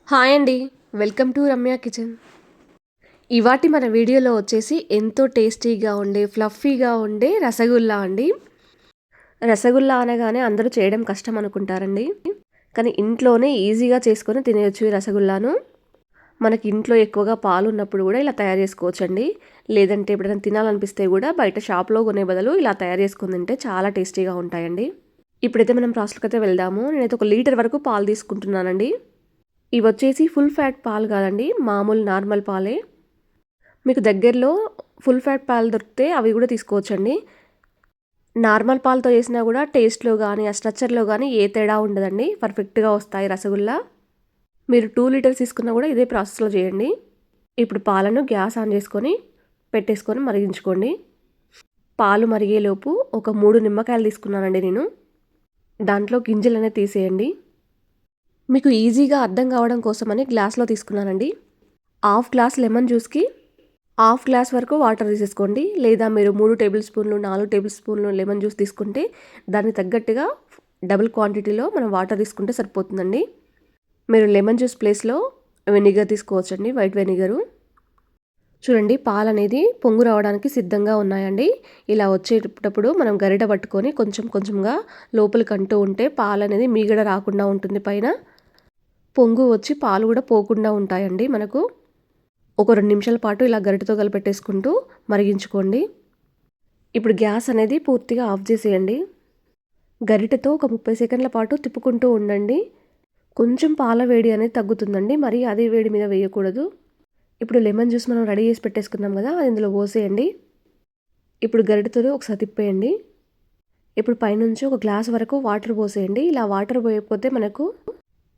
Hi అండి. Welcome to Ramya kitchen. ఇవాటి మన వీడియోలో వచ్చేసి ఎంతో టేస్టీగా ఉండే, ఫ్లఫీగా ఉండే రసగుల్లా అండి. రసగుల్లా అనగానే అందరూ చేయడం కష్టం అనుకుంటారండి. కానీ ఇంట్లోనే ఈజీగా చేసుకొని తినేయొచ్చు ఈ రసగుల్లాను. మనకి ఇంట్లో ఎక్కువగా పాలు ఉన్నప్పుడు కూడా ఇలా తయారు చేసుకోవచ్చండి. లేదంటే ఎప్పుడైనా తినాలనిపిస్తే కూడా బయట షాప్లో కొనే బదులు ఇలా తయారు చేసుకొని తింటే చాలా టేస్టీగా ఉంటాయండి. ఇప్పుడైతే మనం ప్రాసెస్కి అయితే వెళ్దాము. నేనైతే 1 లీటర్ వరకు పాలు తీసుకుంటున్నానండి. ఇవి వచ్చేసి ఫుల్ ఫ్యాట్ పాలు కాదండి, మామూలు నార్మల్ పాలే. మీకు దగ్గరలో ఫుల్ ఫ్యాట్ పాలు దొరికితే అవి కూడా తీసుకోవచ్చండి. నార్మల్ పాలతో చేసినా కూడా టేస్ట్లో కానీ ఆ స్ట్రక్చర్లో కానీ ఏ తేడా ఉండదండి, పర్ఫెక్ట్గా వస్తాయి రసగుల్లా. మీరు 2 లీటర్స్ తీసుకున్నా కూడా ఇదే ప్రాసెస్లో చేయండి. ఇప్పుడు పాలను గ్యాస్ ఆన్ చేసుకొని పెట్టేసుకొని మరిగించుకోండి. పాలు మరిగేలోపు ఒక 3 నిమ్మకాయలు తీసుకున్నానండి నేను. దాంట్లో గింజలు అనేది తీసేయండి. మీకు ఈజీగా అర్థం కావడం కోసమని గ్లాస్లో తీసుకున్నానండి. 1/2 గ్లాస్ లెమన్ జ్యూస్కి 1/2 గ్లాస్ వరకు వాటర్ తీసేసుకోండి. లేదా మీరు 3 టేబుల్ స్పూన్లు 4 టేబుల్ స్పూన్లు లెమన్ జ్యూస్ తీసుకుంటే దానికి తగ్గట్టుగా డబుల్ క్వాంటిటీలో మనం వాటర్ తీసుకుంటే సరిపోతుందండి. మీరు లెమన్ జ్యూస్ ప్లేస్లో వెనిగర్ తీసుకోవచ్చండి, వైట్ వెనిగరు. చూడండి, పాలు అనేది పొంగు రావడానికి సిద్ధంగా ఉన్నాయండి. ఇలా వచ్చేటప్పుడు మనం గరిట పట్టుకొని కొంచెం కొంచెంగా లోపలికి అంటూ ఉంటే పాలు అనేది మీగడ రాకుండా ఉంటుంది. పైన పొంగు వచ్చి పాలు కూడా పోకుండా ఉంటాయండి. మనకు ఒక 2 నిమిషాల పాటు ఇలా గరిటతో కలిపెట్టేసుకుంటూ మరిగించుకోండి. ఇప్పుడు గ్యాస్ అనేది పూర్తిగా ఆఫ్ చేసేయండి. గరిటతో ఒక 30 సెకండ్ల పాటు తిప్పుకుంటూ ఉండండి. కొంచెం పాల వేడి అనేది తగ్గుతుందండి, మరి అదే వేడి మీద వేయకూడదు. ఇప్పుడు లెమన్ జ్యూస్ మనం రెడీ చేసి పెట్టేసుకున్నాం కదా, అది ఇందులో పోసేయండి. ఇప్పుడు గరిటతో ఒకసారి తిప్పేయండి. ఇప్పుడు పైనుంచి ఒక గ్లాస్ వరకు వాటర్ పోసేయండి. ఇలా వాటర్ పోయకపోతే మనకు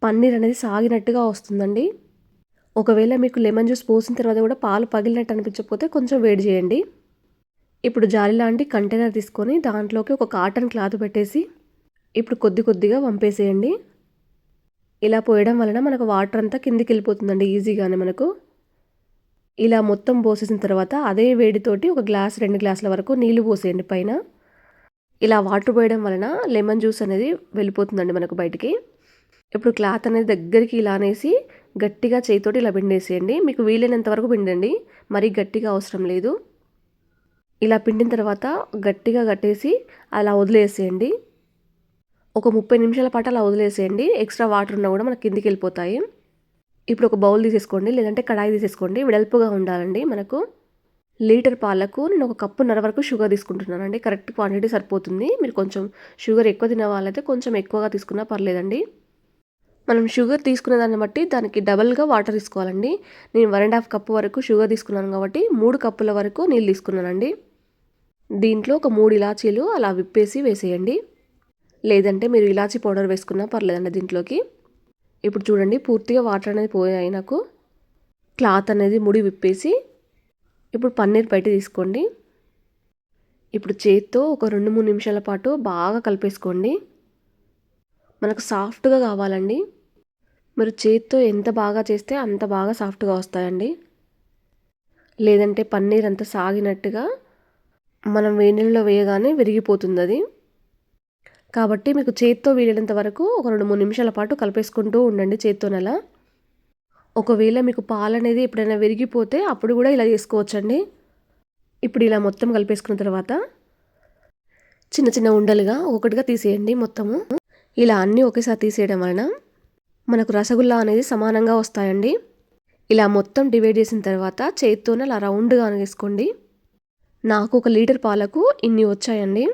పన్నీర్ అనేది సాగినట్టుగా వస్తుందండి. ఒకవేళ మీకు లెమన్ జ్యూస్ పోసిన తర్వాత కూడా పాలు పగిలినట్టు అనిపించకపోతే కొంచెం వేడి చేయండి. ఇప్పుడు జాలి లాంటి కంటైనర్ తీసుకొని దాంట్లోకి ఒక కాటన్ క్లాత్ పెట్టేసి ఇప్పుడు కొద్ది కొద్దిగా వంపేసేయండి. ఇలా పోయడం వలన మనకు వాటర్ అంతా కిందికి వెళ్ళిపోతుందండి ఈజీగానే మనకు. ఇలా మొత్తం పోసేసిన తర్వాత అదే వేడితోటి ఒక గ్లాస్ 2 గ్లాసుల వరకు నీళ్లు పోసేయండి పైన. ఇలా వాటర్ పోయడం వలన లెమన్ జ్యూస్ అనేది వెళ్ళిపోతుందండి మనకు బయటికి. ఇప్పుడు క్లాత్ అనేది దగ్గరికి ఇలా అనేసి గట్టిగా చేయితోటి ఇలా పిండేసేయండి. మీకు వీలైనంత వరకు పిండండి, మరీ గట్టిగా అవసరం లేదు. ఇలా పిండిన తర్వాత గట్టిగా కట్టేసి అలా వదిలేసేయండి. ఒక 30 నిమిషాల పాటు అలా వదిలేసేయండి. ఎక్స్ట్రా వాటర్ ఉన్నా కూడా మనకి కిందికి వెళ్ళిపోతాయి. ఇప్పుడు ఒక బౌల్ తీసేసుకోండి, లేదంటే కడాయి తీసేసుకోండి. వెడల్పుగా ఉండాలండి మనకు. లీటర్ పాలకు నేను 1.5 కప్పు వరకు షుగర్ తీసుకుంటున్నానండి. కరెక్ట్ క్వాంటిటీ సరిపోతుంది. మీరు కొంచెం షుగర్ ఎక్కువ తినే వాళ్ళైతే కొంచెం ఎక్కువగా తీసుకున్నా పర్లేదండి. మనం షుగర్ తీసుకునే దాన్ని బట్టి దానికి డబల్గా వాటర్ తీసుకోవాలండి. నేను 1.5 కప్పు వరకు షుగర్ తీసుకున్నాను కాబట్టి 3 కప్పుల వరకు నీళ్ళు తీసుకున్నానండి. దీంట్లో ఒక 3 ఇలాచీలు అలా విప్పేసి వేసేయండి. లేదంటే మీరు ఇలాచీ పౌడర్ వేసుకున్నా పర్లేదండి దీంట్లోకి. ఇప్పుడు చూడండి, పూర్తిగా వాటర్ అనేది పోయాయి. నాకు క్లాత్ అనేది ముడి విప్పేసి ఇప్పుడు పన్నీర్ బయట తీసుకోండి. ఇప్పుడు చేత్తో ఒక 2-3 నిమిషాల పాటు బాగా కలిపేసుకోండి. మనకు సాఫ్ట్గా కావాలండి. మీరు చేత్తో ఎంత బాగా చేస్తే అంత బాగా సాఫ్ట్గా వస్తాయండి. లేదంటే పన్నీర్ అంతా సాగినట్టుగా మనం వేడినీళ్ళలో వేయగానే విరిగిపోతుంది అది. కాబట్టి మీకు చేత్తో వీలైనంత వరకు ఒక 2-3 నిమిషాల పాటు కలిపేసుకుంటూ ఉండండి చేత్తోనలా. ఒకవేళ మీకు పాలు అనేది ఎప్పుడైనా విరిగిపోతే అప్పుడు కూడా ఇలా చేసుకోవచ్చండి. ఇప్పుడు ఇలా మొత్తం కలిపేసుకున్న తర్వాత చిన్న చిన్న ఉండలుగా ఒక్కొక్కటిగా తీసేయండి మొత్తము. ఇలా అన్నీ ఒకేసారి తీసేయడం వలన మనకు రసగుల్లా అనేది సమానంగా వస్తాయండి. ఇలా మొత్తం డివైడ్ చేసిన తర్వాత చేత్తోనే అలా రౌండ్గా వేసుకోండి. నాకు 1 లీటర్ పాలకు ఇన్ని వచ్చాయండి.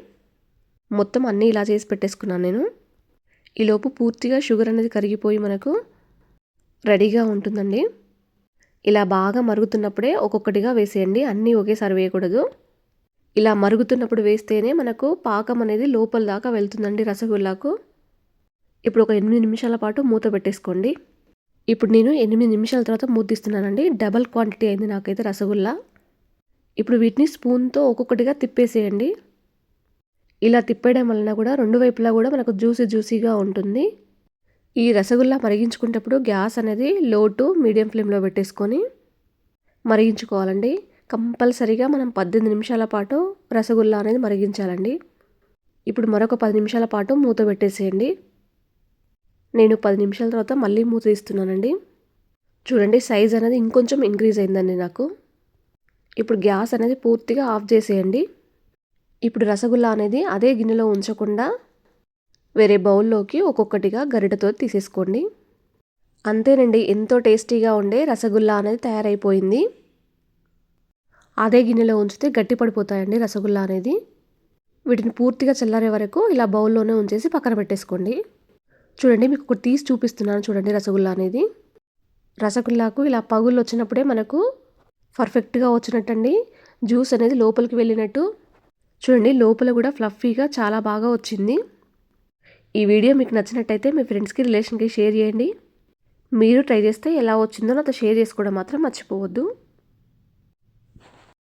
మొత్తం అన్నీ ఇలా చేసి పెట్టేసుకున్నాను నేను. ఈలోపు పూర్తిగా షుగర్ అనేది కరిగిపోయి మనకు రెడీగా ఉంటుందండి. ఇలా బాగా మరుగుతున్నప్పుడే ఒక్కొక్కటిగా వేసేయండి, అన్నీ ఒకేసారి వేయకూడదు. ఇలా మరుగుతున్నప్పుడు వేస్తేనే మనకు పాకం అనేది లోపల దాకా వెళ్తుందండి రసగుల్లాకు. ఇప్పుడు ఒక 8 నిమిషాల పాటు మూత పెట్టేసుకోండి. ఇప్పుడు నేను 8 నిమిషాల తర్వాత మూత తీస్తున్నానండి. డబల్ క్వాంటిటీ అయింది నాకైతే రసగుల్లా. ఇప్పుడు వీటిని స్పూన్తో ఒక్కొక్కటిగా తిప్పేసేయండి. ఇలా తిప్పేయడం వలన కూడా 2 వైపులా కూడా మనకు జ్యూసీగా ఉంటుంది. ఈ రసగుల్లా మరిగించుకునేటప్పుడు గ్యాస్ అనేది లో టు మీడియం ఫ్లేమ్లో పెట్టేసుకొని మరిగించుకోవాలండి. కంపల్సరీగా మనం 18 నిమిషాల పాటు రసగుల్లా అనేది మరిగించాలండి. ఇప్పుడు మరొక 10 నిమిషాల పాటు మూత పెట్టేసేయండి. నేను 10 నిమిషాల తర్వాత మళ్ళీ మూత తీస్తున్నానండి. చూడండి సైజ్ అనేది ఇంకొంచెం ఇంక్రీజ్ అయిందండి నాకు. ఇప్పుడు గ్యాస్ అనేది పూర్తిగా ఆఫ్ చేసేయండి. ఇప్పుడు రసగుల్లా అనేది అదే గిన్నెలో ఉంచకుండా వేరే బౌల్లోకి ఒక్కొక్కటిగా గరిటెతో తీసేసుకోండి. అంతేనండి, ఎంతో టేస్టీగా ఉండే రసగుల్లా అనేది తయారైపోయింది. అదే గిన్నెలో ఉంచితే గట్టి పడిపోతాయండి రసగుల్లా అనేది. వీటిని పూర్తిగా చల్లారే వరకు ఇలా బౌల్లోనే ఉంచేసి పక్కన పెట్టేసుకోండి. చూడండి, మీకు ఒకటి తీసి చూపిస్తున్నాను చూడండి రసగుల్లా అనేది. రసగుల్లాకు ఇలా పగుళ్ళు వచ్చినప్పుడే మనకు పర్ఫెక్ట్గా వచ్చినట్టండి. జ్యూస్ అనేది లోపలికి వెళ్ళినట్టు. చూడండి, లోపల కూడా ఫ్లఫీగా చాలా బాగా వచ్చింది. ఈ వీడియో మీకు నచ్చినట్టయితే మీ ఫ్రెండ్స్కి, రిలేషన్కి షేర్ చేయండి. మీరు ట్రై చేస్తే ఎలా వచ్చిందో నాతో షేర్ చేసుకోవడం మాత్రం మర్చిపోవద్దు.